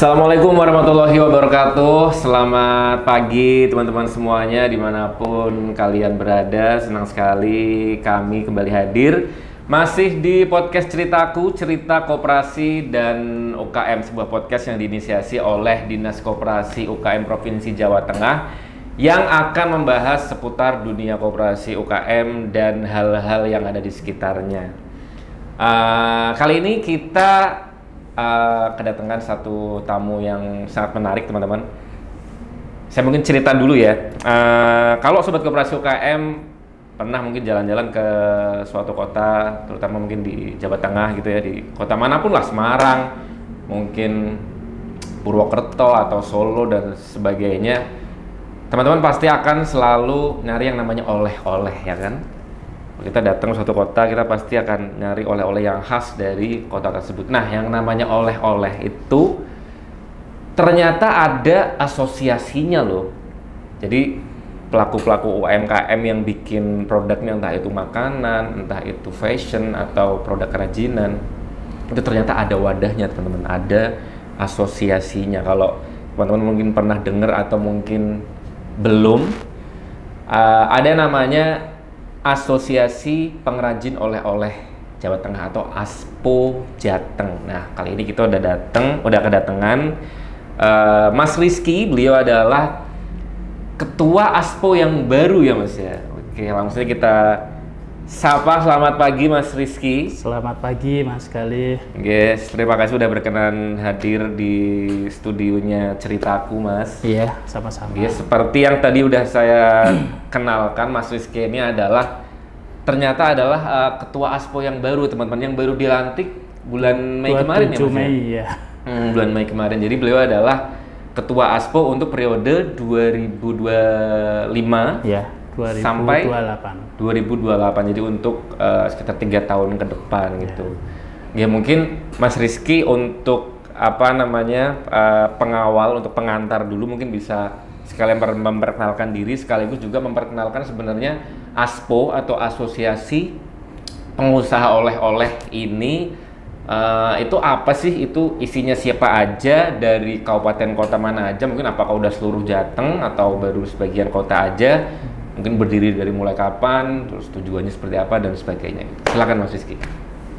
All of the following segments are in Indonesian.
Assalamualaikum warahmatullahi wabarakatuh. Selamat pagi teman-teman semuanya dimanapun kalian berada. Senang sekali kami kembali hadir masih di podcast Ceritaku, Cerita Koperasi dan UKM, sebuah podcast yang diinisiasi oleh Dinas Koperasi UKM Provinsi Jawa Tengah yang akan membahas seputar dunia koperasi UKM dan hal-hal yang ada di sekitarnya. Kali ini kita kedatangan satu tamu yang sangat menarik, teman-teman. Saya mungkin cerita dulu ya. Kalau sobat koperasi UKM pernah mungkin jalan-jalan ke suatu kota, terutama mungkin di Jawa Tengah gitu ya, di kota manapun lah, Semarang, mungkin Purwokerto atau Solo dan sebagainya, teman-teman pasti akan selalu nyari yang namanya oleh-oleh, ya kan? Kita datang ke suatu kota, kita pasti akan nyari oleh-oleh yang khas dari kota tersebut. Nah, yang namanya oleh-oleh itu ternyata ada asosiasinya loh. Jadi pelaku-pelaku UMKM yang bikin produknya, entah itu makanan, entah itu fashion, atau produk kerajinan, itu ternyata ada wadahnya, teman-teman. Ada asosiasinya. Kalau teman-teman mungkin pernah dengar atau mungkin belum, ada namanya Asosiasi Pengrajin Oleh-oleh Jawa Tengah atau ASPO Jateng. Nah, kali ini kita udah kedatangan Mas Rizky. Beliau adalah Ketua ASPO yang baru ya, Mas ya. Oke, langsung saja kita sapa. Selamat pagi Mas Rizky. Selamat pagi Mas Galih. Yes, terima kasih sudah berkenan hadir di studionya Ceritaku, Mas. Iya, sama-sama. Yes, seperti yang tadi udah saya kenalkan, Mas Rizky ini ternyata adalah Ketua ASPO yang baru, teman-teman, yang baru dilantik bulan Mei kemarin ya, Mas? Mei ya. Bulan Mei kemarin. Jadi beliau adalah Ketua ASPO untuk periode 2025 ya, 2028. sampai 2028. Jadi untuk sekitar 3 tahun ke depan gitu. Ya mungkin Mas Rizky untuk pengawal, untuk pengantar dulu, mungkin bisa sekalian memperkenalkan diri, sekaligus juga memperkenalkan sebenarnya ASPO atau Asosiasi Pengusaha Oleh-oleh ini itu apa sih, itu isinya siapa aja, dari kabupaten kota mana aja, mungkin apakah udah seluruh Jateng atau baru sebagian kota aja, mungkin berdiri dari mulai kapan, terus tujuannya seperti apa dan sebagainya. Silakan Mas Rizky.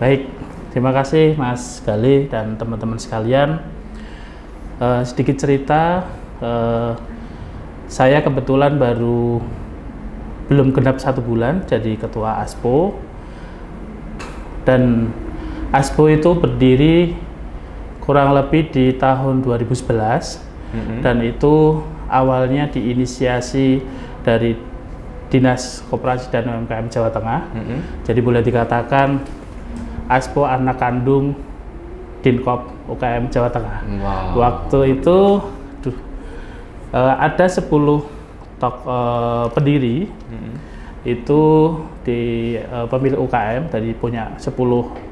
Baik, terima kasih Mas Galih dan teman-teman sekalian. Sedikit cerita, saya kebetulan belum genap 1 bulan jadi Ketua ASPO, dan ASPO itu berdiri kurang lebih di tahun 2011, dan itu awalnya diinisiasi dari Dinas Koperasi dan UMKM Jawa Tengah. Jadi boleh dikatakan ASPO anak kandung Dinkop UKM Jawa Tengah. Wow. Waktu itu ada 10 pendiri, itu di pemilik UKM, tadi punya 10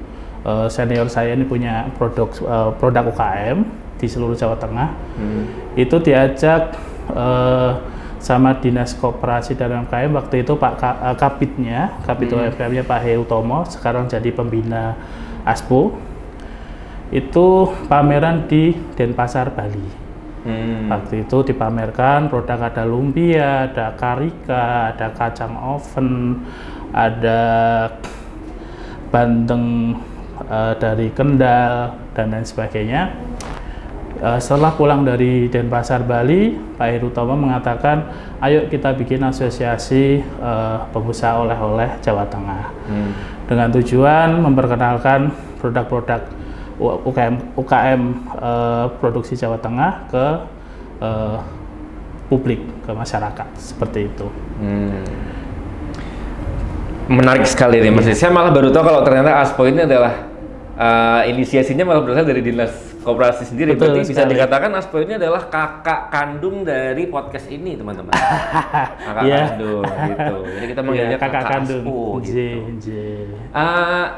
senior saya ini punya produk UKM di seluruh Jawa Tengah. Itu diajak sama Dinas Koperasi dan UMKM, waktu itu Pak Kabit UMKM-nya Pak Heru Tomo, sekarang jadi pembina ASPO. Itu pameran di Denpasar, Bali. Waktu itu dipamerkan produk, ada lumpia, ada karika, ada kacang oven, ada bandeng dari Kendal dan lain sebagainya. Setelah pulang dari Denpasar, Bali, Pak Heru Tomo mengatakan, ayo kita bikin asosiasi pengusaha oleh-oleh Jawa Tengah, dengan tujuan memperkenalkan produk-produk UKM produksi Jawa Tengah ke publik, ke masyarakat, seperti itu. Menarik sekali nih Mas. Saya malah baru tahu kalau ternyata ASPO ini adalah inisiasinya malah berasal dari Dinas Koperasi sendiri. Betul, berarti bisa sekali. dikatakan ASPO ini adalah kakak kandung dari podcast ini, teman-teman. Kakak kandung gitu. Jadi kita manggilnya kakak kandung ASPO gitu.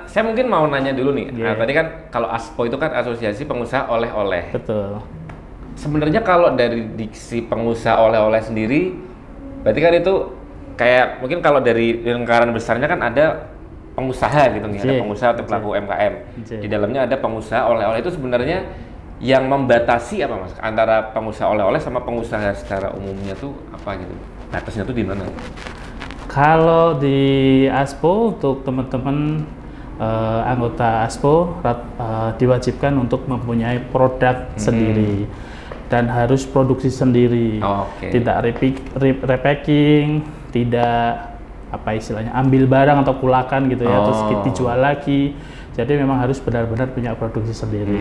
Saya mungkin mau nanya dulu nih. Tadi kan kalau ASPO itu kan Asosiasi Pengusaha Oleh-oleh. Betul. Sebenarnya kalau dari diksi pengusaha oleh-oleh sendiri, berarti kan itu kayak mungkin kalau dari lingkaran besarnya kan ada pengusaha gitu nih, ada pengusaha atau pelaku UMKM. Di dalamnya ada pengusaha oleh-oleh. Itu sebenarnya Yang membatasi apa Mas? Antara pengusaha oleh-oleh sama pengusaha secara umumnya tuh apa gitu? Batasnya tuh di mana? Kalau di ASPO untuk teman-teman anggota ASPO diwajibkan untuk mempunyai produk sendiri dan harus produksi sendiri. Tidak repacking, tidak apa istilahnya ambil barang atau kulakan gitu ya, terus dijual lagi. Jadi memang harus benar-benar punya produksi sendiri.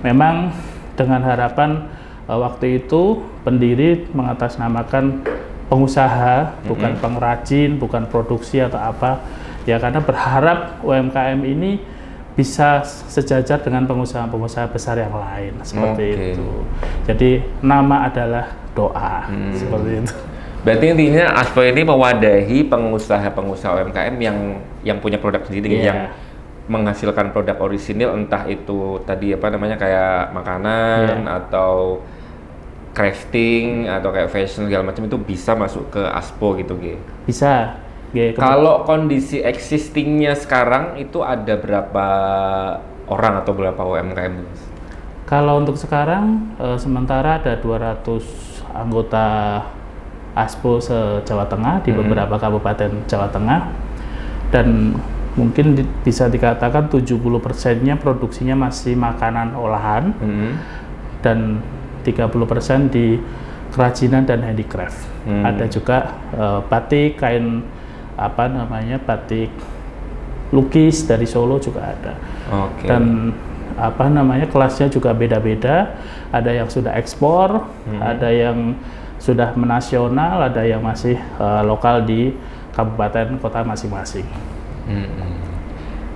Memang dengan harapan waktu itu pendiri mengatasnamakan pengusaha, bukan pengrajin, bukan produksi atau apa. Ya karena berharap UMKM ini bisa sejajar dengan pengusaha-pengusaha besar yang lain seperti itu. Jadi nama adalah doa seperti itu. Berarti intinya ASPO ini mewadahi pengusaha-pengusaha UMKM yang punya produk sendiri, yang menghasilkan produk orisinil, entah itu tadi apa namanya kayak makanan atau crafting atau kayak fashion segala macam, itu bisa masuk ke ASPO gitu, G. Bisa. Kalau kondisi existingnya sekarang itu ada berapa orang atau berapa UMKM? Kalau untuk sekarang sementara ada 200 anggota ASPO se-Jawa Tengah di beberapa kabupaten Jawa Tengah, dan mungkin bisa dikatakan 70%-nya produksinya masih makanan olahan dan 30% di kerajinan dan handicraft. Ada juga batik, kain apa namanya, batik lukis dari Solo juga ada. Dan apa namanya, kelasnya juga beda-beda. Ada yang sudah ekspor, ada yang sudah menasional, ada yang masih lokal di kabupaten kota masing-masing.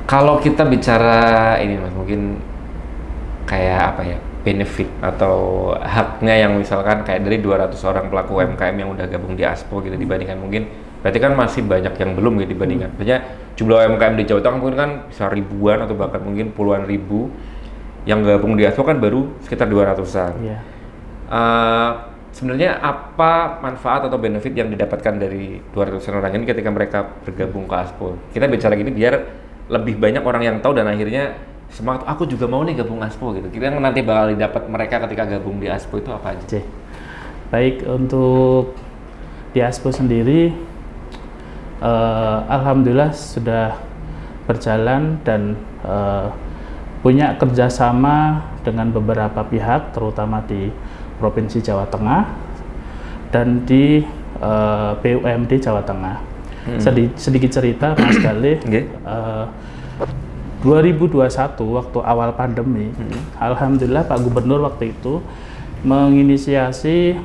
Kalau kita bicara ini Mas, mungkin kayak apa ya, benefit atau haknya yang misalkan kayak dari 200 orang pelaku UMKM yang udah gabung di ASPO gitu, dibandingkan mungkin, berarti kan masih banyak yang belum gitu dibandingkan. Maksudnya jumlah UMKM di Jawa Tengah mungkin kan bisa ribuan atau bahkan mungkin puluhan ribu, yang gabung di ASPO kan baru sekitar 200-an. Sebenarnya apa manfaat atau benefit yang didapatkan dari 200 orang ini ketika mereka bergabung ke ASPO? Kita bicara gini biar lebih banyak orang yang tahu dan akhirnya semangat, aku juga mau nih gabung ASPO gitu. Kira nanti bakal didapat mereka ketika gabung di ASPO itu apa aja? Baik, untuk di ASPO sendiri alhamdulillah sudah berjalan dan punya kerjasama dengan beberapa pihak, terutama di Provinsi Jawa Tengah dan di BUMD Jawa Tengah. Sedikit cerita Mas Galih, 2021 waktu awal pandemi, alhamdulillah Pak Gubernur waktu itu menginisiasi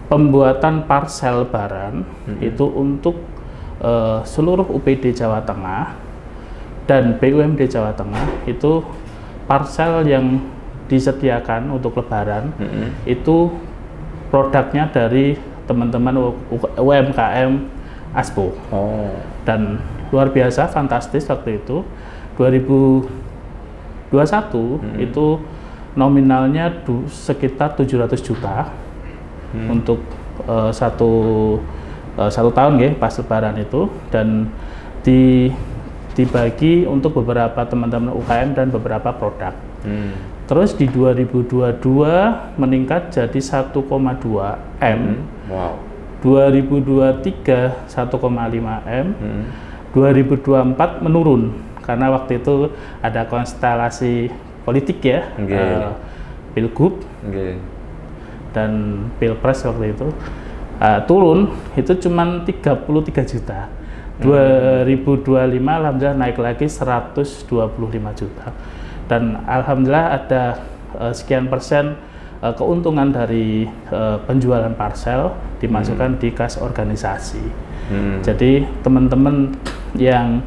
pembuatan parsel lebaran itu untuk seluruh UPD Jawa Tengah dan BUMD Jawa Tengah. Itu parsel yang disediakan untuk lebaran itu produknya dari teman-teman UMKM ASPO. Dan luar biasa fantastis waktu itu 2021 itu nominalnya sekitar 700 juta untuk satu tahun ya pas lebaran itu, dan dibagi untuk beberapa teman-teman UKM dan beberapa produk. Terus di 2022 meningkat jadi 1,2 M. 2023 1,5 M. 2024 menurun karena waktu itu ada konstelasi politik ya, Pilgub dan Pilpres waktu itu, turun itu cuma 33 juta. 2025 alhamdulillah naik lagi 125 juta. Dan alhamdulillah ada sekian persen keuntungan dari penjualan parsel dimasukkan di kas organisasi. Jadi teman-teman yang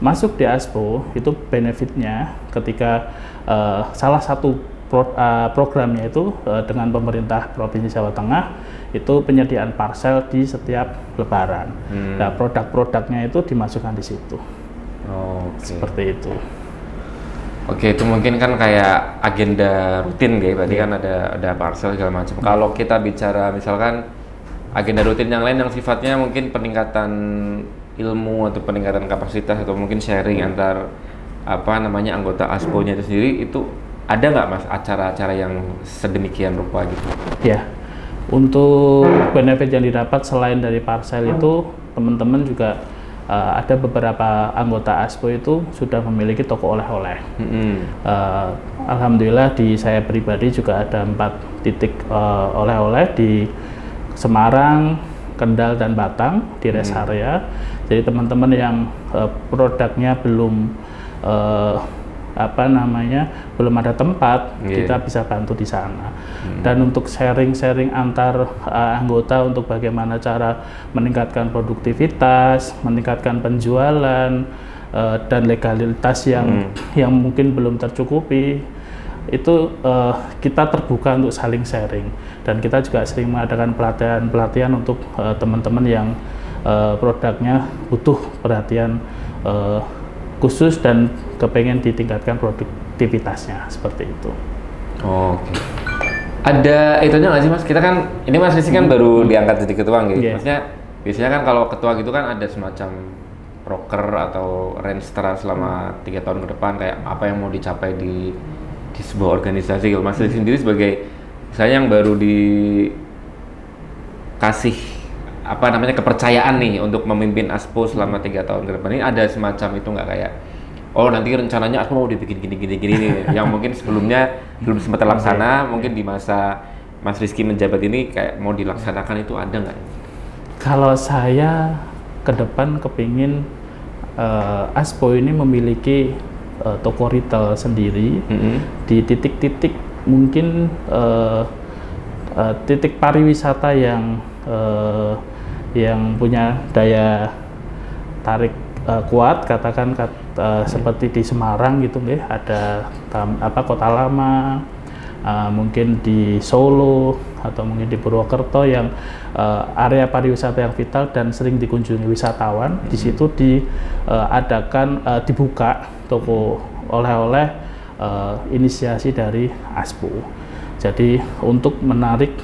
masuk di ASPO itu benefitnya ketika salah satu programnya itu dengan pemerintah Provinsi Jawa Tengah itu penyediaan parsel di setiap lebaran. Nah, produk-produknya itu dimasukkan di situ. Seperti itu. Oke, itu mungkin kan kayak agenda rutin gitu, berarti kan ada parsel segala macam. Kalau kita bicara misalkan agenda rutin yang lain yang sifatnya mungkin peningkatan ilmu atau peningkatan kapasitas atau mungkin sharing antar apa namanya anggota ASPO-nya itu sendiri, itu ada nggak Mas acara-acara yang sedemikian rupa gitu? Ya, untuk benefit yang didapat selain dari parcel itu, teman-teman juga ada beberapa anggota ASPO itu sudah memiliki toko oleh-oleh. Alhamdulillah di saya pribadi juga ada 4 titik oleh-oleh di Semarang, Kendal, dan Batang di rest area. Jadi teman-teman yang produknya belum belum ada tempat, kita bisa bantu di sana. Dan untuk sharing-sharing antar anggota untuk bagaimana cara meningkatkan produktivitas, meningkatkan penjualan, dan legalitas yang mungkin belum tercukupi, itu kita terbuka untuk saling sharing. Dan kita juga sering mengadakan pelatihan-pelatihan untuk teman-teman yang produknya butuh perhatian khusus dan kepengen ditingkatkan produktivitasnya, seperti itu. Oke. Ada itunya nggak sih Mas? Kita kan, ini Mas Rizky kan baru diangkat jadi ketua gitu. Maksudnya biasanya kan kalau ketua gitu kan ada semacam proker atau range selama 3 tahun ke depan, kayak apa yang mau dicapai di sebuah organisasi gitu. Mas Rizky sendiri sebagai saya yang baru dikasih kepercayaan nih untuk memimpin ASPO selama 3 tahun ke depan, ini ada semacam itu nggak, kayak oh nanti rencananya ASPO mau dibikin gini yang mungkin sebelumnya belum sempat terlaksana, mungkin di masa Mas Rizky menjabat ini kayak mau dilaksanakan, itu ada nggak? Kalau saya ke depan kepingin ASPO ini memiliki toko retail sendiri di titik-titik mungkin titik pariwisata yang punya daya tarik kuat, katakan seperti di Semarang gitu ya, ada Kota Lama, mungkin di Solo atau mungkin di Purwokerto yang area pariwisata yang vital dan sering dikunjungi wisatawan. Di situ dibuka toko oleh-oleh inisiasi dari ASPO. Jadi untuk menarik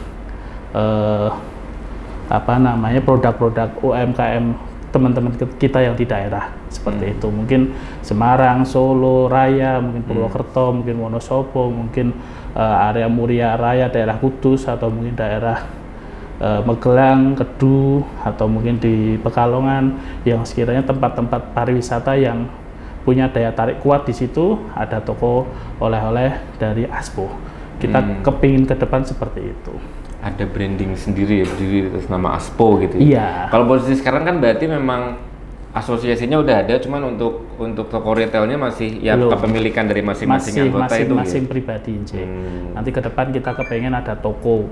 produk-produk UMKM teman-teman kita yang di daerah seperti itu, mungkin Semarang, Solo, Raya, mungkin Purwokerto, mungkin Wonosobo, mungkin area Muria Raya, daerah Kudus, atau mungkin daerah Magelang, Kedu, atau mungkin di Pekalongan, yang sekiranya tempat-tempat pariwisata yang punya daya tarik kuat. Di situ ada toko oleh-oleh dari ASPO. Kita kepingin ke depan seperti itu. Ada branding sendiri ya, berdiri atas nama ASPO gitu ya? Iya. Kalau posisi sekarang kan berarti memang asosiasinya udah ada, cuman untuk toko retailnya masih ya kepemilikan dari masing-masing anggota itu masing-masing pribadi. Nanti ke depan kita kepengen ada toko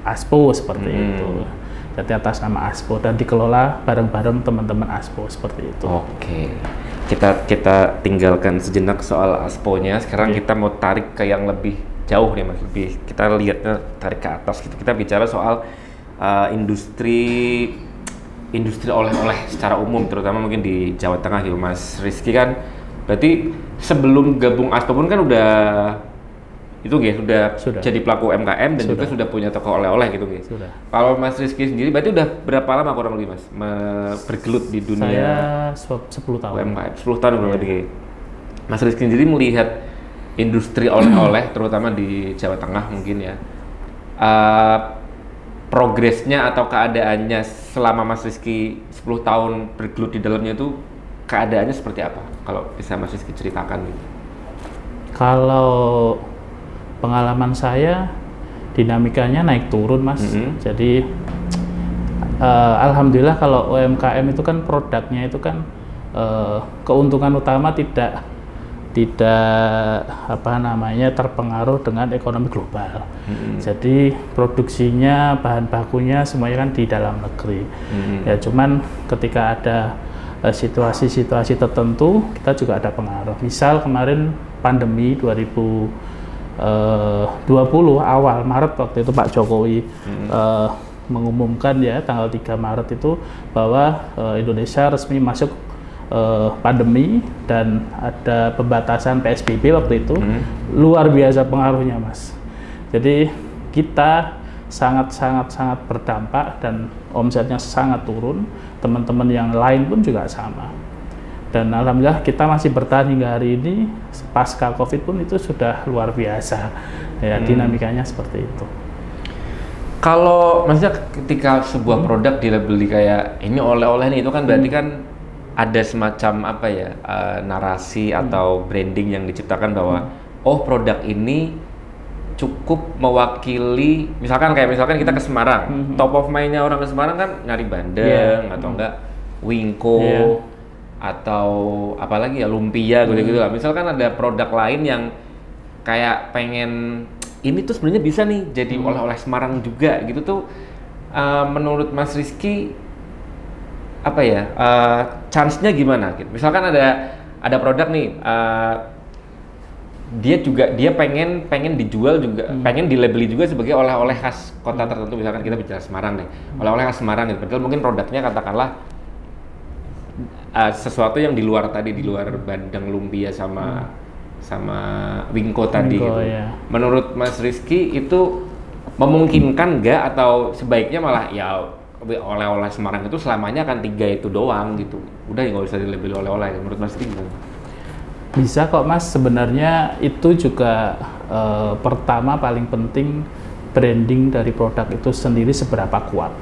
ASPO seperti itu. Jadi atas nama ASPO dan dikelola bareng-bareng teman-teman ASPO seperti itu. Oke. Kita tinggalkan sejenak soal ASPO-nya. Sekarang kita mau tarik ke yang lebih jauh nih Mas, kita lihatnya tarik ke atas gitu. Kita bicara soal industri oleh-oleh secara umum, terutama mungkin di Jawa Tengah gitu. Mas Rizky kan berarti sebelum gabung ASPO pun kan udah jadi pelaku UMKM dan juga sudah punya toko oleh-oleh gitu guys. Kalau Mas Rizky sendiri berarti udah berapa lama kurang lebih Mas bergelut di dunia? Saya 10 tahun. UMKM 10 tahun kurang lebih. Mas Rizky sendiri melihat industri oleh-oleh terutama di Jawa Tengah mungkin ya, progresnya atau keadaannya selama Mas Rizky 10 tahun bergelut di dalamnya itu keadaannya seperti apa? Kalau bisa Mas Rizky ceritakan gitu. Kalau pengalaman saya, dinamikanya naik turun Mas. Jadi alhamdulillah kalau UMKM itu kan produknya itu kan keuntungan utama tidak terpengaruh dengan ekonomi global. Jadi produksinya, bahan bakunya semuanya kan di dalam negeri. Ya cuman ketika ada situasi-situasi tertentu kita juga ada pengaruh. Misal kemarin pandemi 2020 awal Maret, waktu itu Pak Jokowi mengumumkan ya tanggal 3 Maret itu bahwa Indonesia resmi masuk pandemi dan ada pembatasan PSBB waktu itu. Luar biasa pengaruhnya Mas. Jadi kita sangat berdampak dan omsetnya sangat turun. Teman-teman yang lain pun juga sama. Dan alhamdulillah kita masih bertahan hingga hari ini. Pasca COVID pun itu sudah luar biasa. Ya, dinamikanya seperti itu. Kalau maksudnya ketika sebuah produk dilabeli kayak ini oleh-oleh nih, itu kan berarti kan ada semacam apa ya, narasi atau branding yang diciptakan bahwa oh produk ini cukup mewakili, misalkan kita ke Semarang, top of mind-nya orang ke Semarang kan nyari bandeng atau enggak wingko atau apalagi ya lumpia gitu-gitu lah. Misalkan ada produk lain yang kayak pengen ini tuh sebenarnya bisa nih jadi oleh-oleh Semarang juga gitu tuh, menurut Mas Rizky apa ya, chance-nya gimana gitu? Misalkan ada produk nih, dia pengen dijual juga, pengen dilabeli juga sebagai oleh-oleh khas kota tertentu. Misalkan kita bicara Semarang nih, oleh-oleh khas Semarang gitu. Padahal mungkin produknya katakanlah sesuatu yang di luar bandeng, lumpia sama wingko tadi gitu. Ya. Menurut Mas Rizky itu memungkinkan nggak, atau sebaiknya malah ya oleh-oleh Semarang itu selamanya akan 3 itu doang gitu, udah nggak usah dilabeli oleh-oleh. Menurut Mas Rizky gimana? Bisa kok Mas, sebenarnya itu juga pertama paling penting branding dari produk itu sendiri seberapa kuat.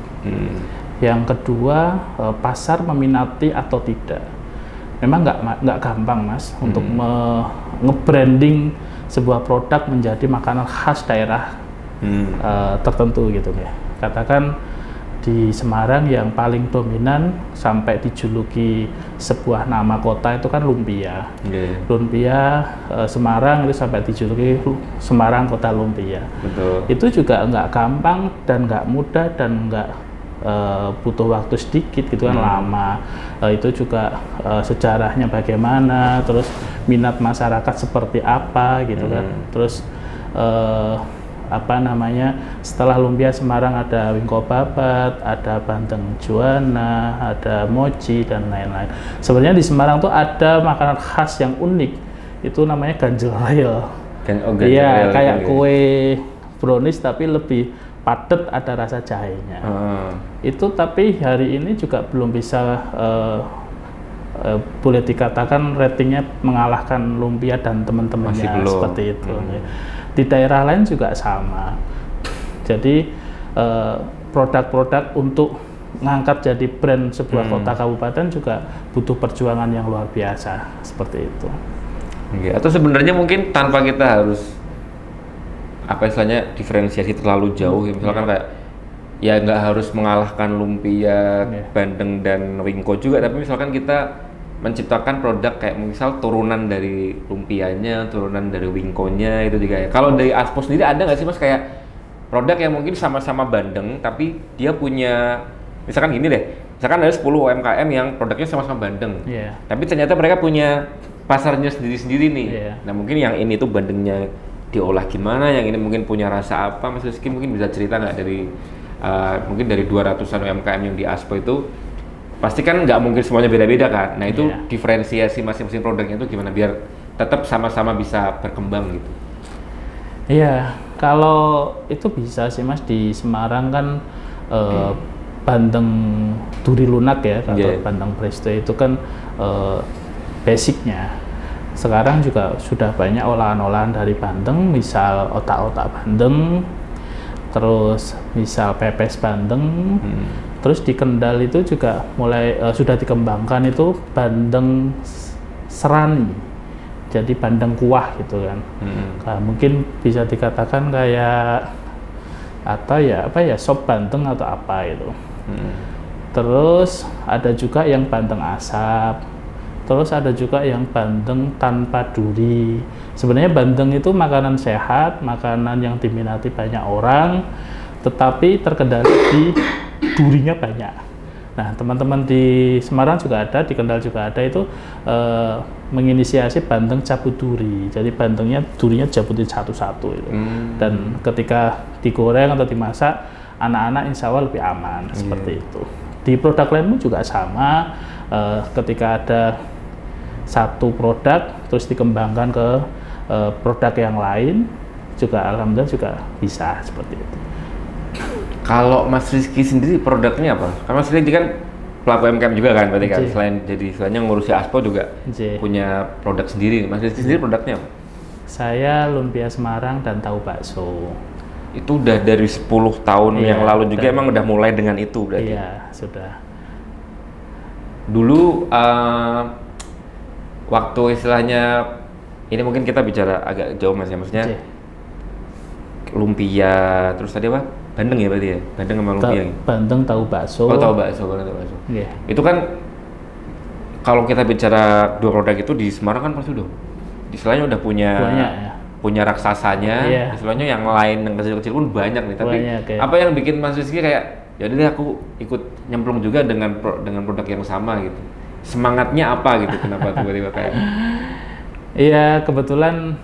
Yang kedua, pasar meminati atau tidak. Memang nggak gampang Mas untuk nge-branding sebuah produk menjadi makanan khas daerah tertentu gitu ya. Katakan di Semarang yang paling dominan sampai dijuluki sebuah nama kota itu kan lumpia. Lumpia Semarang itu sampai dijuluki Semarang Kota Lumpia. Betul. Itu juga nggak gampang dan nggak mudah dan nggak butuh waktu sedikit gitu kan, lama. Itu juga sejarahnya bagaimana, terus minat masyarakat seperti apa gitu kan. Terus setelah lumpia Semarang ada wingko babat, ada bandeng juana, ada mochi dan lain-lain. Sebenarnya di Semarang tuh ada makanan khas yang unik, itu namanya ganjel rel. Iya, kayak kue brownies tapi lebih padat, ada rasa jahenya. Itu tapi hari ini juga belum bisa boleh dikatakan ratingnya mengalahkan lumpia dan teman-temannya seperti itu. Di daerah lain juga sama. Jadi produk-produk untuk ngangkat jadi brand sebuah kota kabupaten juga butuh perjuangan yang luar biasa seperti itu. Atau sebenarnya mungkin tanpa kita harus apa istilahnya diferensiasi terlalu jauh, misalkan kayak ya nggak harus mengalahkan lumpia, bandeng dan wingko juga, tapi misalkan kita menciptakan produk kayak misal turunan dari lumpianya, turunan dari wingkonya itu juga ya. Kalau dari Aspo sendiri ada nggak sih Mas kayak produk yang mungkin sama-sama bandeng tapi dia punya, misalkan gini deh, misalkan ada 10 UMKM yang produknya sama-sama bandeng, tapi ternyata mereka punya pasarnya sendiri-sendiri nih. Nah mungkin yang ini tuh bandengnya diolah gimana, yang ini mungkin punya rasa apa. Mas Rizky mungkin bisa cerita nggak dari mungkin dari 200-an UMKM yang di Aspo itu pasti kan nggak mungkin semuanya beda-beda kan. Nah itu diferensiasi masing-masing produknya itu gimana biar tetap sama-sama bisa berkembang gitu. Iya, kalau itu bisa sih Mas. Di Semarang kan bandeng duri lunak ya, atau bandeng presto itu kan basicnya. Sekarang juga sudah banyak olahan-olahan dari bandeng, misal otak-otak bandeng, terus misal pepes bandeng, terus di Kendal itu juga mulai sudah dikembangkan itu bandeng serani, jadi bandeng kuah gitu kan. Nah, mungkin bisa dikatakan kayak apa ya sop bandeng atau apa itu. Terus ada juga yang bandeng asap. Terus ada juga yang bandeng tanpa duri. Sebenarnya bandeng itu makanan sehat, makanan yang diminati banyak orang, tetapi terkendala di durinya banyak. Nah, teman-teman di Semarang juga ada, di Kendal juga ada itu menginisiasi bandeng cabut duri. Jadi bandengnya durinya cabutin satu-satu itu. Dan ketika digoreng atau dimasak, anak-anak insya Allah lebih aman seperti itu. Di produk lain pun juga sama. Ketika ada satu produk terus dikembangkan ke produk yang lain juga alhamdulillah juga bisa seperti itu. Kalau Mas Rizky sendiri produknya apa? Karena Mas Rizky kan pelaku UMKM juga kan berarti kan? J. Selain jadi istilahnya ngurusi Aspo juga J. punya produk sendiri. Mas Rizky sendiri produknya apa? Saya lumpia Semarang dan tahu bakso. Itu udah dari 10 tahun Iya, yang lalu juga dan- emang udah mulai dengan itu berarti? Iya, sudah. Dulu waktu istilahnya, ini mungkin kita bicara agak jauh Mas ya, maksudnya J. lumpia, terus tadi apa? Bandeng ya berarti ya? Bandeng sama lumpia gitu? Bandeng tahu bakso. Oh tahu bakso, tahu bakso. Iya. Itu kan kalau kita bicara dua produk itu di Semarang kan pasti udah istilahnya udah punya Banyak ya. punya raksasanya, Iya. istilahnya yang lain yang kecil-kecil pun banyak nih. Tapi Banyak, ya. apa yang bikin Mas Rizky kayak ya udah deh aku ikut nyemplung juga dengan produk yang sama gitu. Semangatnya apa gitu? Kenapa tiba-tiba kayak Iya, kebetulan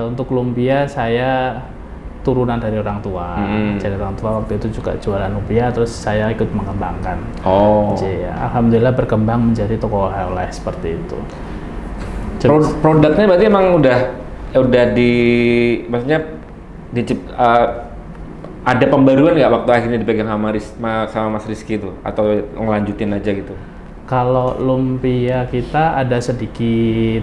untuk lumpia saya turunan dari orang tua. Jadi orang tua waktu itu juga jualan lumpia, terus saya ikut mengembangkan. oh Jadi, alhamdulillah berkembang menjadi toko oleh-oleh seperti itu. produknya berarti emang udah maksudnya ada pembaruan nggak waktu akhirnya dipegang sama Mas Rizky itu atau ngelanjutin aja gitu? Kalau lumpia kita ada sedikit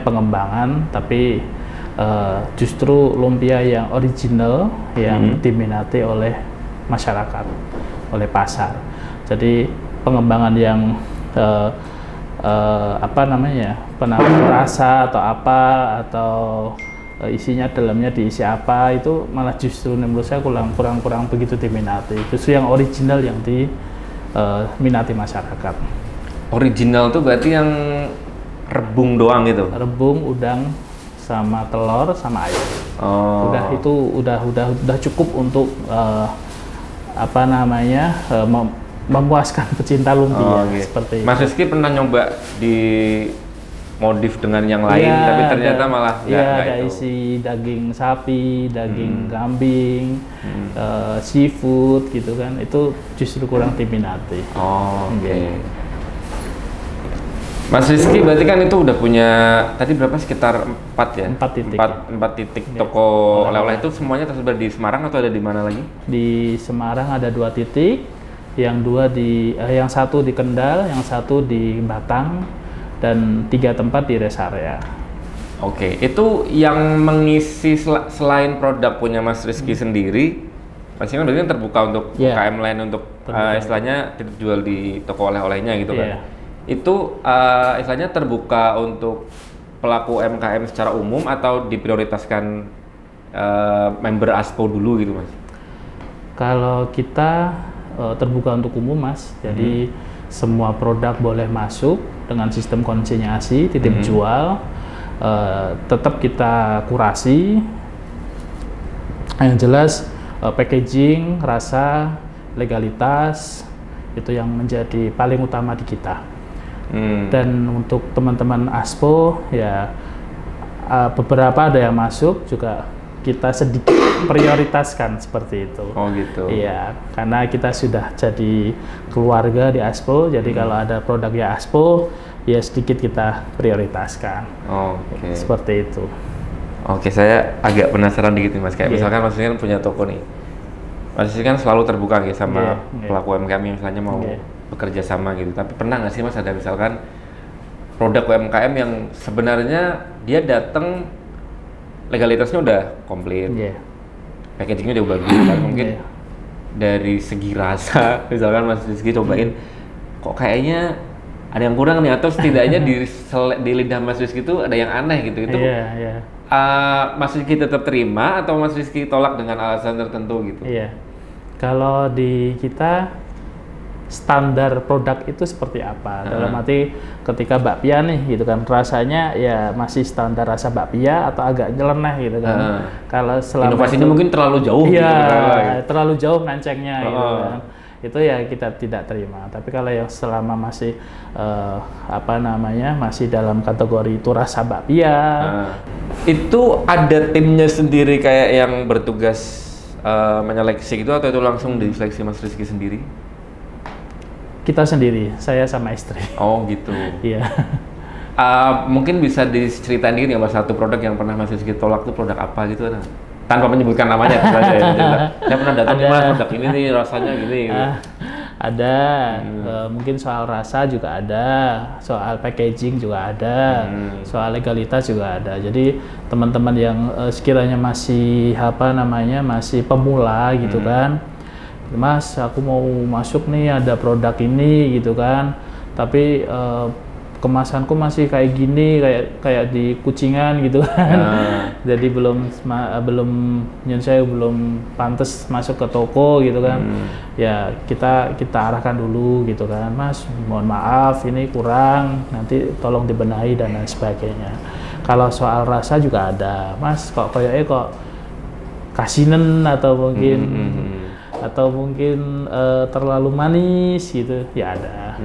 pengembangan, tapi justru lumpia yang original yang diminati oleh masyarakat, oleh pasar. Jadi pengembangan yang penambah rasa atau apa atau isinya dalamnya diisi apa itu malah justru menurut saya kurang begitu diminati. Justru yang original yang diminati masyarakat. Original tuh berarti yang rebung doang gitu? Rebung, udang, sama telur, sama air. Oh. Udah itu udah cukup untuk memuaskan pecinta lumpia gitu. seperti itu. Mas Rizky pernah nyoba di modif dengan yang lain, Iya, tapi ternyata malah nggak ada itu. isi daging sapi, daging kambing, seafood gitu kan, itu justru kurang diminati. Oh, oke. Iya. Mas Rizky berarti kan itu udah punya tadi berapa sekitar 4 ya? 4 titik. 4 titik Iya. toko oleh-oleh itu semuanya tersebar di Semarang atau ada di mana lagi? Di Semarang ada 2 titik, yang satu di Kendal, yang satu di Batang, dan 3 tempat di rest area. Oke, itu yang mengisi selain produk punya Mas Rizky sendiri, Mas kan berarti terbuka untuk Iya. UKM lain untuk Terbuka. istilahnya jual di toko oleh-olehnya gitu kan? Iya. Itu istilahnya terbuka untuk pelaku UMKM secara umum atau diprioritaskan member ASPO dulu gitu Mas? Kalau kita terbuka untuk umum Mas, jadi semua produk boleh masuk dengan sistem konsinyasi, titip jual, tetap kita kurasi, yang jelas packaging, rasa, legalitas, itu yang menjadi paling utama di kita. Dan untuk teman-teman ASPO ya beberapa ada yang masuk juga kita sedikit prioritaskan seperti itu. Oh gitu. Iya, karena kita sudah jadi keluarga di ASPO, jadi kalau ada produk ya ASPO ya sedikit kita prioritaskan. Oke. Seperti itu. Oke, saya agak penasaran dikit nih Mas. Kayak Iya. misalkan Mas kan punya toko nih. Mas kan selalu terbuka gitu sama Iya. pelaku UMKM yang misalnya mau Iya. bekerja sama gitu. Tapi pernah nggak sih Mas ada misalkan produk UMKM yang sebenarnya dia datang legalitasnya udah komplit, Iya. packagingnya udah bagus, kan mungkin Iya. dari segi rasa, misalkan Mas Rizky cobain, kok kayaknya ada yang kurang nih atau setidaknya di lidah Mas Rizky itu ada yang aneh gitu. Itu Iya, iya. Mas Rizky tetap terima atau Mas Rizky tolak dengan alasan tertentu gitu? Iya. Kalau di kita standar produk itu seperti apa? Dalam arti ketika bakpia nih gitu kan, rasanya ya masih standar rasa bakpia atau agak nyeleneh gitu kan. Kalau selama Inovasinya itu- mungkin terlalu jauh iya, gitu. terlalu jauh melencengnya gitu kan. Itu ya kita tidak terima. Tapi kalau yang selama masih masih dalam kategori itu rasa bakpia, Itu ada timnya sendiri kayak yang bertugas menyeleksi gitu atau itu langsung diseleksi Mas Rizky sendiri? kita sendiri, saya sama istri. Oh gitu. Iya. Mungkin bisa diceritain dikit nggak Mas satu produk yang pernah Mas Rizky tolak tuh produk apa gitu kan? Tanpa menyebutkan namanya, saya pernah datang nih Mas produk ini nih rasanya gini. Gitu. ada, mungkin soal rasa juga ada, soal packaging juga ada, soal legalitas juga ada. Jadi teman-teman yang sekiranya masih masih pemula gitu kan, Mas, aku mau masuk nih ada produk ini gitu kan, tapi kemasanku masih kayak gini, kayak di Kucingan gitu kan. Jadi belum pantas masuk ke toko gitu kan. Ya kita arahkan dulu gitu kan, Mas, mohon maaf ini kurang, nanti tolong dibenahi dan lain sebagainya. Kalau soal rasa juga ada, Mas, kayaknya kasinen atau mungkin terlalu manis gitu, ya ada.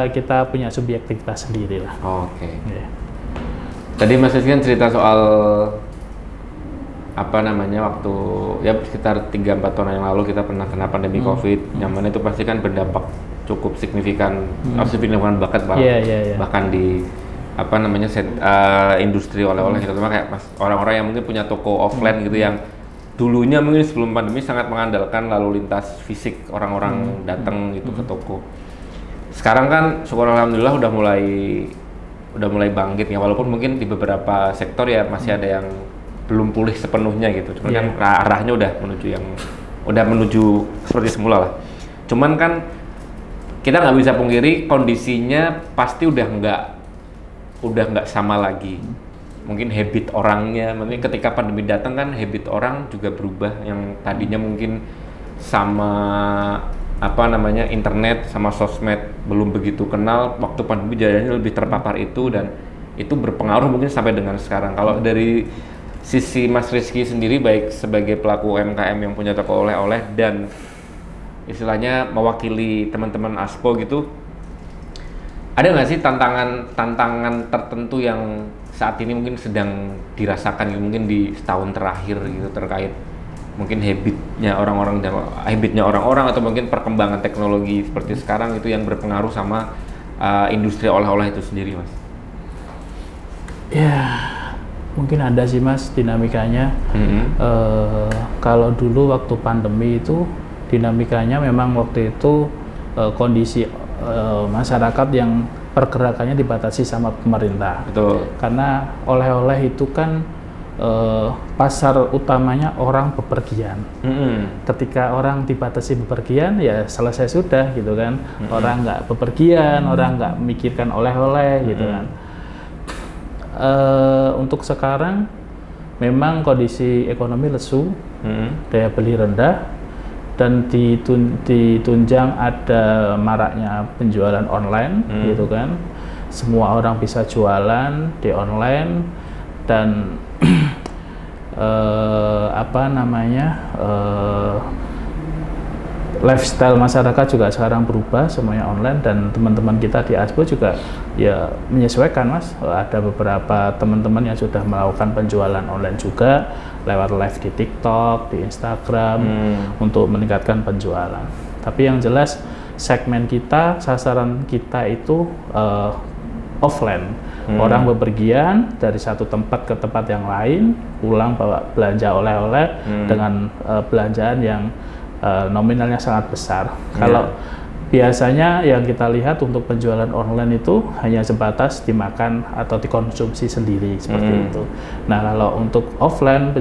Kita punya subjektivitas sendiri lah. Oke. Tadi Mas Rizky kan cerita soal waktu ya sekitar 3-4 tahun yang lalu kita pernah kena pandemi COVID, yang mana itu pasti kan berdampak cukup signifikan, signifikan bahkan di industri oleh-oleh gitu, kayak orang-orang yang mungkin punya toko offline gitu, yang dulunya mungkin sebelum pandemi sangat mengandalkan lalu lintas fisik, orang-orang datang gitu ke toko. Sekarang kan syukur alhamdulillah udah mulai bangkit ya, walaupun mungkin di beberapa sektor ya masih ada yang belum pulih sepenuhnya gitu. Cuman kan arahnya udah menuju seperti semula lah. Cuman kan kita nggak bisa pungkiri kondisinya pasti udah nggak sama lagi. Mungkin habit orangnya, mungkin ketika pandemi datang kan habit orang juga berubah, yang tadinya mungkin sama internet sama sosmed belum begitu kenal, waktu pandemi jadinya lebih terpapar itu, dan itu berpengaruh mungkin sampai dengan sekarang. Kalau dari sisi Mas Rizky sendiri, baik sebagai pelaku UMKM yang punya toko oleh-oleh dan istilahnya mewakili teman-teman ASPO gitu, ada nggak sih tantangan tertentu yang saat ini mungkin sedang dirasakan mungkin di setahun terakhir gitu, terkait mungkin habitnya orang-orang atau mungkin perkembangan teknologi seperti sekarang itu yang berpengaruh sama industri oleh-oleh itu sendiri, Mas? Ya, mungkin ada sih, Mas, dinamikanya. Kalau dulu waktu pandemi itu dinamikanya memang waktu itu kondisi masyarakat yang pergerakannya dibatasi sama pemerintah. Betul. Karena oleh-oleh itu kan pasar utamanya orang bepergian. Ketika orang dibatasi bepergian, ya selesai sudah gitu kan. Orang nggak bepergian, orang nggak memikirkan oleh-oleh gitu kan. Untuk sekarang memang kondisi ekonomi lesu, daya beli rendah, dan ditunjang ada maraknya penjualan online gitu kan. Semua orang bisa jualan di online, dan lifestyle masyarakat juga sekarang berubah, semuanya online, dan teman-teman kita di ASPO juga ya menyesuaikan, Mas. Ada beberapa teman-teman yang sudah melakukan penjualan online juga lewat live di TikTok, di Instagram, untuk meningkatkan penjualan. Tapi yang jelas segmen kita, sasaran kita itu offline. Orang bepergian dari satu tempat ke tempat yang lain, pulang bawa belanja oleh-oleh dengan belanjaan yang nominalnya sangat besar. Kalau biasanya yang kita lihat untuk penjualan online itu hanya sebatas dimakan atau dikonsumsi sendiri seperti itu. Nah, kalau untuk offline,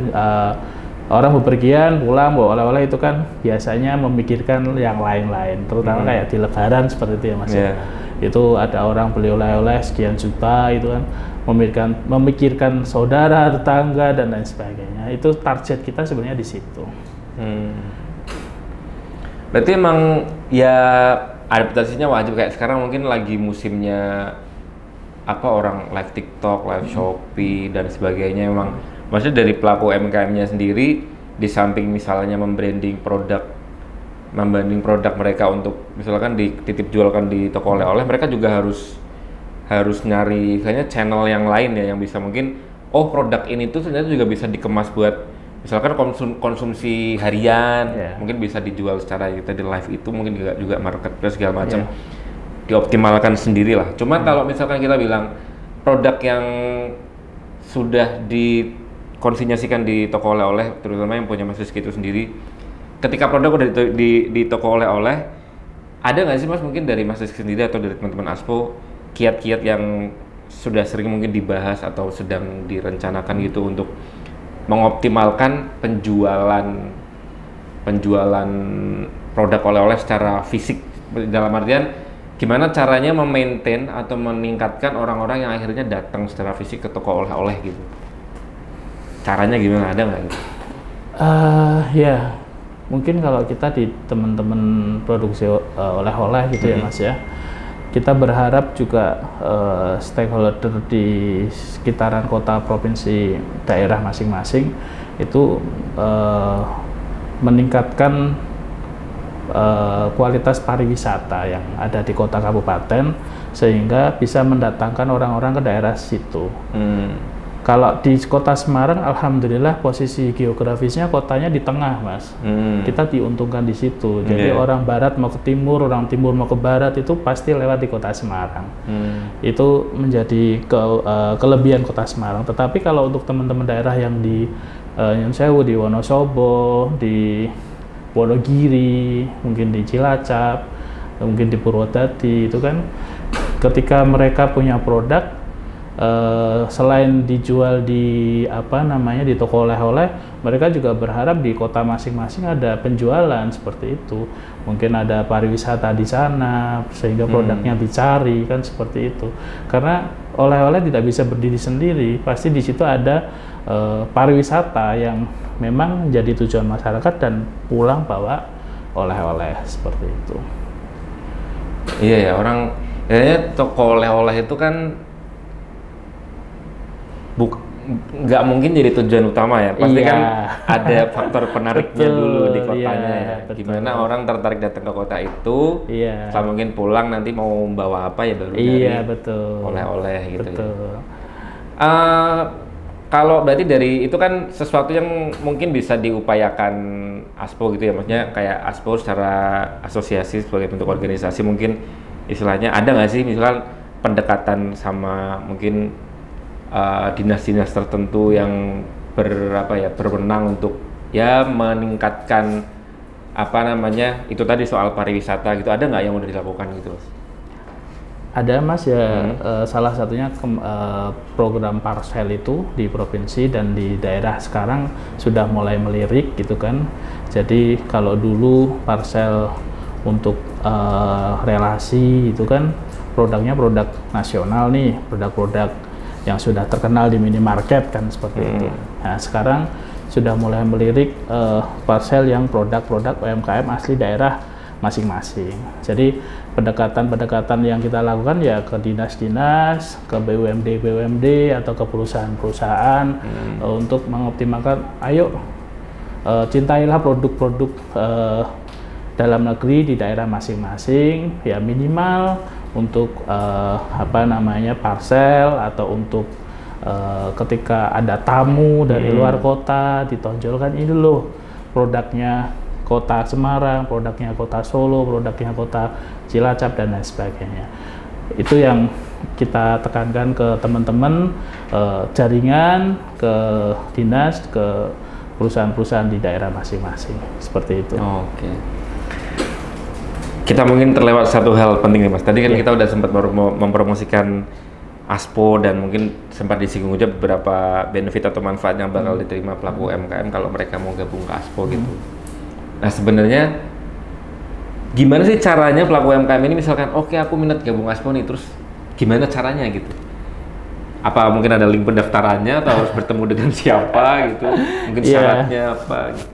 orang bepergian pulang bawa oleh-oleh itu kan biasanya memikirkan yang lain-lain, terutama kayak di Lebaran seperti itu ya, Mas. Itu ada orang beli oleh-oleh sekian juta itu kan, memikirkan saudara, tetangga, dan lain sebagainya. Itu target kita sebenarnya di situ. Berarti emang ya adaptasinya wajib, kayak sekarang mungkin lagi musimnya orang live TikTok, live Shopee dan sebagainya. Emang maksudnya dari pelaku UMKM-nya sendiri, di samping misalnya membranding produk mereka untuk misalkan dititip jualkan di toko oleh-oleh, mereka juga harus nyari kayaknya channel yang lain ya, yang bisa mungkin produk ini tuh ternyata juga bisa dikemas buat misalkan konsumsi harian, mungkin bisa dijual secara kita di live itu, mungkin juga marketplace segala macam, dioptimalkan sendiri lah. Cuman kalau misalkan kita bilang produk yang sudah dikonsinyasikan di toko oleh-oleh, terutama yang punya Mas Rizky itu sendiri, ketika produk udah di toko oleh-oleh, Ada nggak sih Mas mungkin dari Mas Rizky sendiri atau dari teman-teman Aspo kiat-kiat yang sudah sering mungkin dibahas atau sedang direncanakan gitu untuk mengoptimalkan penjualan produk oleh-oleh secara fisik, dalam artian gimana caranya memaintain atau meningkatkan orang-orang yang akhirnya datang secara fisik ke toko oleh-oleh gitu. Caranya gimana, ada nggak gitu? Ya, mungkin kalau kita di teman-teman produksi oleh-oleh gitu ya Mas ya, kita berharap juga stakeholder di sekitaran kota, provinsi, daerah masing-masing itu meningkatkan kualitas pariwisata yang ada di kota kabupaten sehingga bisa mendatangkan orang-orang ke daerah situ. Kalau di kota Semarang, alhamdulillah posisi geografisnya kotanya di tengah, Mas. Kita diuntungkan di situ. Jadi orang barat mau ke timur, orang timur mau ke barat itu pasti lewat di kota Semarang. Itu menjadi kelebihan kota Semarang. Tetapi kalau untuk teman-teman daerah yang di Nyun Sewu, di Wonosobo, di Wonogiri, mungkin di Cilacap, mungkin di Purwodadi, itu kan ketika mereka punya produk selain dijual di di toko oleh-oleh, mereka juga berharap di kota masing-masing ada penjualan seperti itu. Mungkin ada pariwisata di sana sehingga produknya dicari kan seperti itu. Karena oleh-oleh tidak bisa berdiri sendiri, pasti di situ ada pariwisata yang memang jadi tujuan masyarakat dan pulang bawa oleh-oleh seperti itu. Iya ya, orang kayaknya toko oleh-oleh itu kan nggak mungkin jadi tujuan utama ya, pasti kan ada faktor penariknya dulu di kotanya ya. Gimana orang tertarik datang ke kota itu, setelah mungkin pulang nanti mau bawa apa ya baru dari oleh-oleh gitu. Kalau berarti dari itu kan sesuatu yang mungkin bisa diupayakan Aspo gitu ya, maksudnya kayak Aspo secara asosiasi sebagai bentuk organisasi mungkin istilahnya ada nggak sih misalkan pendekatan sama mungkin dinas-dinas tertentu yang berwenang untuk ya meningkatkan itu tadi soal pariwisata gitu, ada nggak yang udah dilakukan gitu Mas? Ada Mas ya, salah satunya program Parsel itu di provinsi dan di daerah sekarang sudah mulai melirik gitu kan. Jadi kalau dulu Parsel untuk relasi itu kan produknya produk nasional nih, produk-produk yang sudah terkenal di minimarket kan seperti itu. Nah sekarang sudah mulai melirik Parsel yang produk-produk UMKM asli daerah masing-masing. Jadi pendekatan-pendekatan yang kita lakukan ya ke dinas-dinas, ke BUMD atau ke perusahaan-perusahaan untuk mengoptimalkan, ayo cintailah produk-produk dalam negeri di daerah masing-masing, ya minimal untuk parsel atau untuk ketika ada tamu dari luar kota ditonjolkan, ini loh produknya kota Semarang, produknya kota Solo, produknya kota Cilacap dan lain sebagainya. Itu yang kita tekankan ke teman-teman jaringan, ke dinas, ke perusahaan-perusahaan di daerah masing-masing, seperti itu. Oke. Kita mungkin terlewat satu hal penting nih Mas. Tadi kan kita udah sempat mempromosikan Aspo dan mungkin sempat disinggung juga beberapa benefit atau manfaat yang bakal diterima pelaku UMKM kalau mereka mau gabung ke Aspo gitu. Nah sebenarnya gimana sih caranya pelaku UMKM ini misalkan oke, aku minat gabung Aspo nih, terus gimana caranya gitu? Apa mungkin ada link pendaftarannya atau harus bertemu dengan siapa gitu? Mungkin syaratnya apa gitu?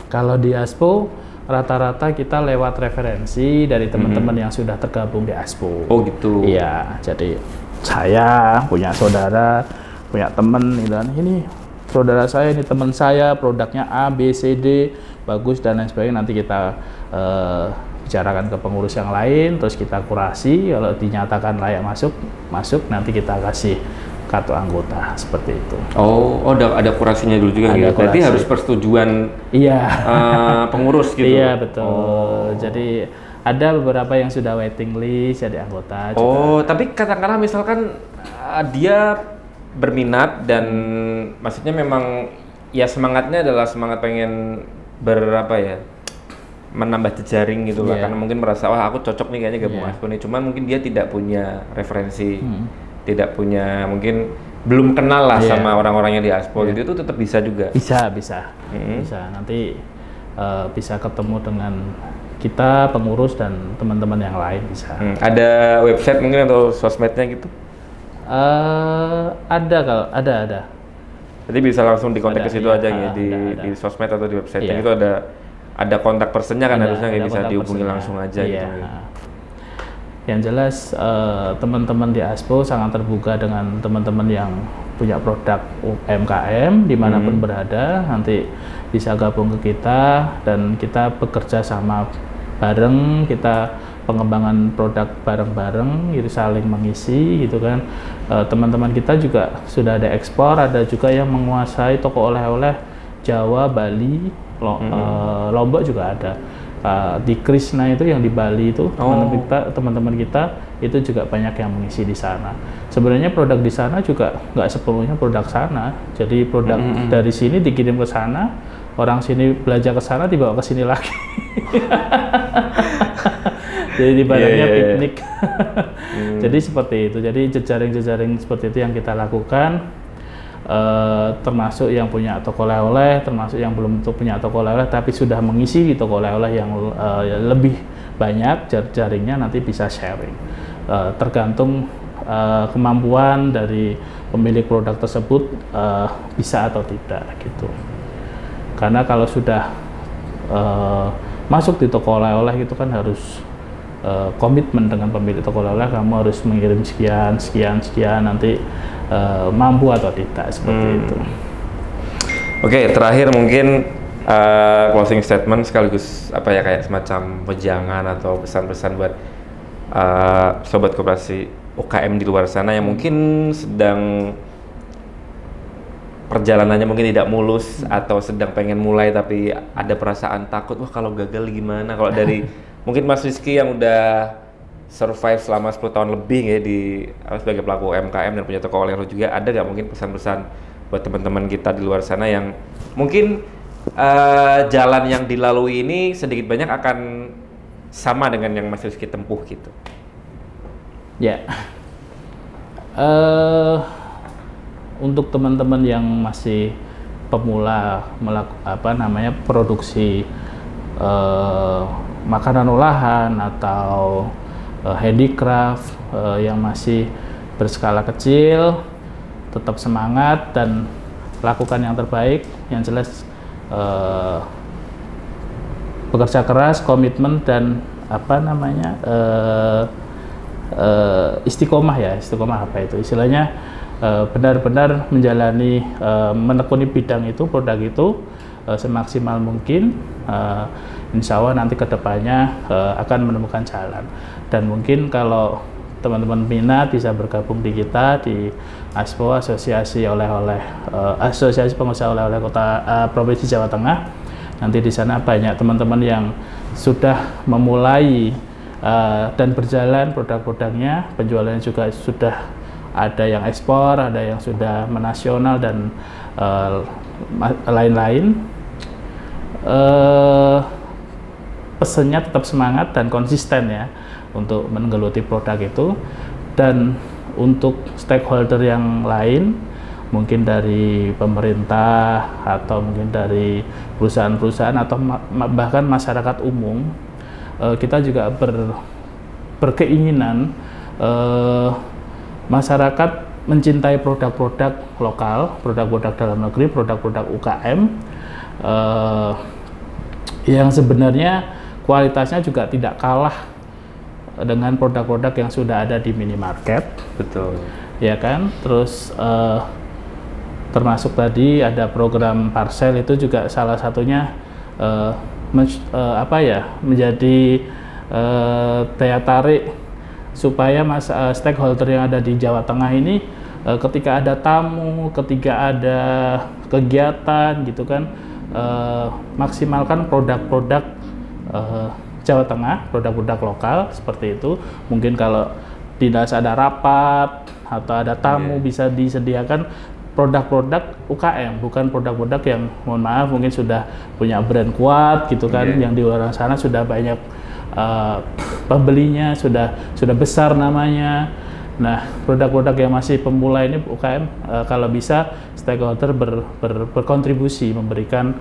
Kalau di Aspo rata-rata kita lewat referensi dari teman-teman yang sudah tergabung di Aspo. Oh gitu. Iya, jadi saya punya saudara, punya teman, ini saudara saya, ini teman saya, produknya A, B, C, D, bagus dan lain sebagainya. Nanti kita bicarakan ke pengurus yang lain, terus kita kurasi, kalau dinyatakan layak masuk, nanti kita kasih kartu anggota, seperti itu. Oh, ada kurasinya dulu juga gitu. Berarti harus persetujuan pengurus gitu. Iya, betul. Jadi ada beberapa yang sudah waiting list jadi anggota juga. Oh, tapi katakanlah misalkan dia berminat dan maksudnya memang ya semangatnya adalah semangat pengen menambah jejaring gitu lah, Iya. karena mungkin merasa wah aku cocok nih kayaknya gabung Iya. ASPO nih, cuman mungkin dia tidak punya referensi, tidak punya, mungkin belum kenal lah Iya. sama orang-orangnya di ASPO, gitu itu tetap bisa juga. Bisa. Nanti bisa ketemu dengan kita, pengurus dan teman-teman yang lain bisa. Ada website mungkin atau sosmednya gitu? Ada. Jadi bisa langsung dikontak ke Ada, situ iya. aja ya, Ada. di sosmed atau di website-nya Iya. itu ada kontak personnya kan, harusnya kayak Ada bisa kontak dihubungi personnya. langsung aja Iya. gitu. Yang jelas teman-teman di ASPO sangat terbuka dengan teman-teman yang punya produk UMKM dimanapun berada, nanti bisa gabung ke kita dan kita bekerja sama bareng, kita pengembangan produk bareng-bareng, gitu, saling mengisi gitu kan. Teman-teman kita juga sudah ada ekspor, ada juga yang menguasai toko oleh-oleh Jawa, Bali, Lombok juga ada. Di Krishna itu yang di Bali itu teman-teman kita itu juga banyak yang mengisi di sana. Sebenarnya produk di sana juga nggak sepenuhnya produk sana. Jadi produk dari sini dikirim ke sana, orang sini belanja ke sana dibawa ke sini lagi. Jadi barangnya piknik. Jadi seperti itu. Jadi jejaring-jejaring seperti itu yang kita lakukan. Termasuk yang punya toko oleh-oleh, termasuk yang belum punya toko oleh-oleh tapi sudah mengisi di toko oleh-oleh yang lebih banyak, jaringnya nanti bisa sharing. Tergantung kemampuan dari pemilik produk tersebut bisa atau tidak gitu. Karena kalau sudah masuk di toko oleh-oleh itu kan harus komitmen dengan pemilik toko oleh-oleh, kamu harus mengirim sekian nanti mampu atau tidak seperti itu. Oke, terakhir mungkin closing statement sekaligus apa ya, kayak semacam wejangan atau pesan-pesan buat sobat koperasi UKM di luar sana yang mungkin sedang perjalanannya mungkin tidak mulus atau sedang pengen mulai tapi ada perasaan takut, wah kalau gagal gimana. Kalau dari mungkin Mas Rizky yang udah survive selama 10 tahun lebih ya sebagai pelaku UMKM dan punya toko oleh-oleh juga, ada nggak mungkin pesan-pesan buat teman-teman kita di luar sana yang mungkin jalan yang dilalui ini sedikit banyak akan sama dengan yang Mas Rizky tempuh gitu? Ya, untuk teman-teman yang masih pemula produksi makanan olahan atau handicraft yang masih berskala kecil, tetap semangat dan lakukan yang terbaik. Yang jelas bekerja keras, komitmen dan istiqomah apa itu istilahnya, benar-benar menjalani menekuni bidang itu, produk itu semaksimal mungkin. Insya Allah nanti kedepannya akan menemukan jalan. Dan mungkin kalau teman-teman minat bisa bergabung di kita di ASPO, Asosiasi Pengusaha Oleh-oleh Kota Provinsi Jawa Tengah. Nanti di sana banyak teman-teman yang sudah memulai dan berjalan produk-produknya, penjualannya juga sudah ada yang ekspor, ada yang sudah menasional dan lain-lain. Pesannya tetap semangat dan konsisten ya untuk menggeluti produk itu. Dan untuk stakeholder yang lain, mungkin dari pemerintah atau mungkin dari perusahaan-perusahaan atau bahkan masyarakat umum, kita juga berkeinginan masyarakat mencintai produk-produk lokal, produk-produk dalam negeri, produk-produk UKM yang sebenarnya kualitasnya juga tidak kalah dengan produk-produk yang sudah ada di minimarket. Betul. Ya kan? Terus termasuk tadi ada program parcel, itu juga salah satunya menjadi daya tarik supaya stakeholder yang ada di Jawa Tengah ini ketika ada tamu, ketika ada kegiatan gitu kan, maksimalkan produk-produk Jawa Tengah, produk-produk lokal seperti itu. Mungkin kalau tidak ada rapat atau ada tamu bisa disediakan produk-produk UKM, bukan produk-produk yang mohon maaf mungkin sudah punya brand kuat gitu kan, yang di luar sana sudah banyak pembelinya, sudah besar namanya. Nah, produk-produk yang masih pemula ini UKM kalau bisa stakeholder berkontribusi memberikan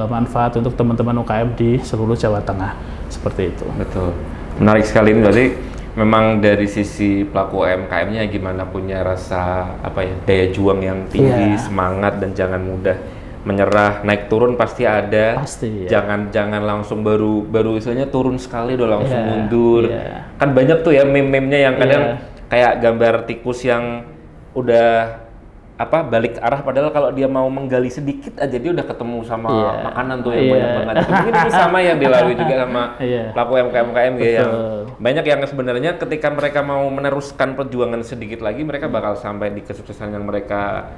manfaat untuk teman-teman UKM di seluruh Jawa Tengah, seperti itu. Betul, menarik sekali ini. Berarti memang dari sisi pelaku UMKM-nya gimana punya rasa daya juang yang tinggi, semangat, dan jangan mudah menyerah. Naik turun pasti ada. Pasti. Jangan langsung baru misalnya turun sekali udah langsung mundur. Kan banyak tuh ya meme-memenya yang kadang kayak gambar tikus yang udah balik arah, padahal kalau dia mau menggali sedikit aja dia udah ketemu sama makanan tuh yang banyak banget. Mungkin itu sama yang dilalui juga sama pelaku UMKM gitu, yang banyak yang sebenarnya ketika mereka mau meneruskan perjuangan sedikit lagi mereka bakal sampai di kesuksesan yang mereka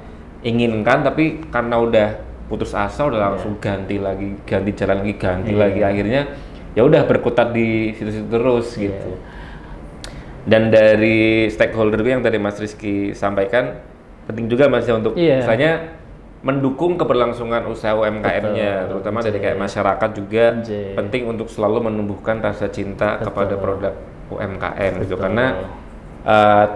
inginkan, tapi karena udah putus asa udah langsung ganti jalan lagi, akhirnya ya udah berkutat di situ-situ terus gitu. Dan dari stakeholder yang tadi Mas Rizky sampaikan, penting juga Mas ya untuk misalnya mendukung keberlangsungan usaha UMKM-nya, terutama dari kayak masyarakat juga penting untuk selalu menumbuhkan rasa cinta kepada produk UMKM gitu, karena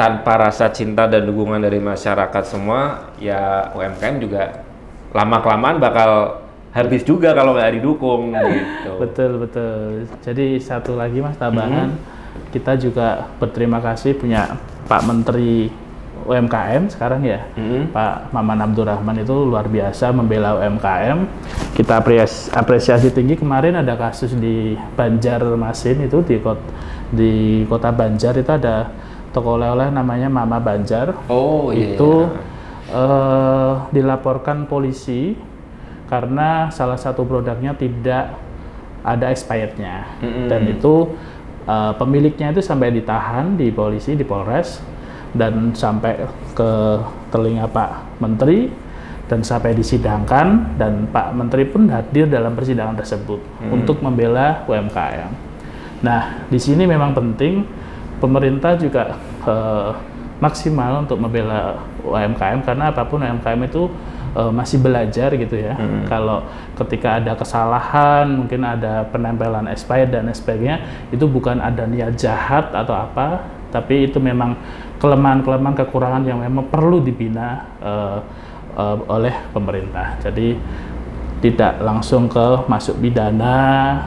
tanpa rasa cinta dan dukungan dari masyarakat semua, ya UMKM juga lama-kelamaan bakal habis juga kalau nggak didukung gitu. Betul. Jadi satu lagi Mas tambahan, kita juga berterima kasih punya Pak Menteri UMKM sekarang ya, Pak Maman Abdurrahman itu luar biasa membela UMKM. Kita apresiasi tinggi. Kemarin ada kasus di Banjarmasin itu di kota Banjar itu ada toko oleh-oleh namanya Mama Banjar. Itu dilaporkan polisi karena salah satu produknya tidak ada expirednya, dan itu pemiliknya itu sampai ditahan di polisi, di Polres, dan sampai ke telinga Pak Menteri dan sampai disidangkan, dan Pak Menteri pun hadir dalam persidangan tersebut untuk membela UMKM. Nah, di sini memang penting pemerintah juga maksimal untuk membela UMKM, karena apapun UMKM itu masih belajar gitu ya. Kalau ketika ada kesalahan, mungkin ada penempelan expired dan sebagainya, itu bukan ada niat jahat atau apa, tapi itu memang kelemahan-kelemahan, kekurangan yang memang perlu dibina oleh pemerintah. Jadi tidak langsung ke masuk pidana,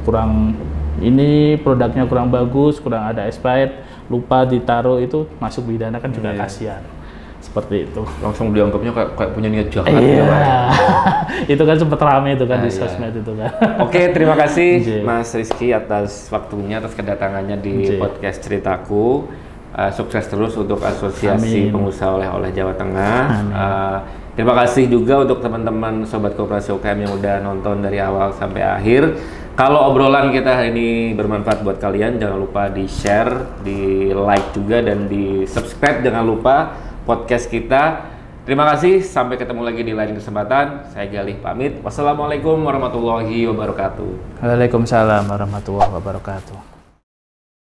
kurang ini produknya kurang bagus, kurang ada expired, lupa ditaruh, itu masuk pidana kan juga kasihan. Seperti itu. Langsung dianggapnya kayak punya niat jahat. Itu kan sempat rame itu kan di sosmed itu kan. Oke, terima kasih Mas Rizky atas waktunya, atas kedatangannya di podcast Ceritaku. Sukses terus untuk Asosiasi Pengusaha Oleh-oleh Jawa Tengah. Terima kasih juga untuk teman-teman Sobat Koperasi UKM yang udah nonton dari awal sampai akhir. Kalau obrolan kita hari ini bermanfaat buat kalian, jangan lupa di-share, di-like juga, dan di-subscribe. Jangan lupa podcast kita. Terima kasih, sampai ketemu lagi di lain kesempatan. Saya Galih pamit. Wassalamualaikum warahmatullahi wabarakatuh. Waalaikumsalam warahmatullahi wabarakatuh.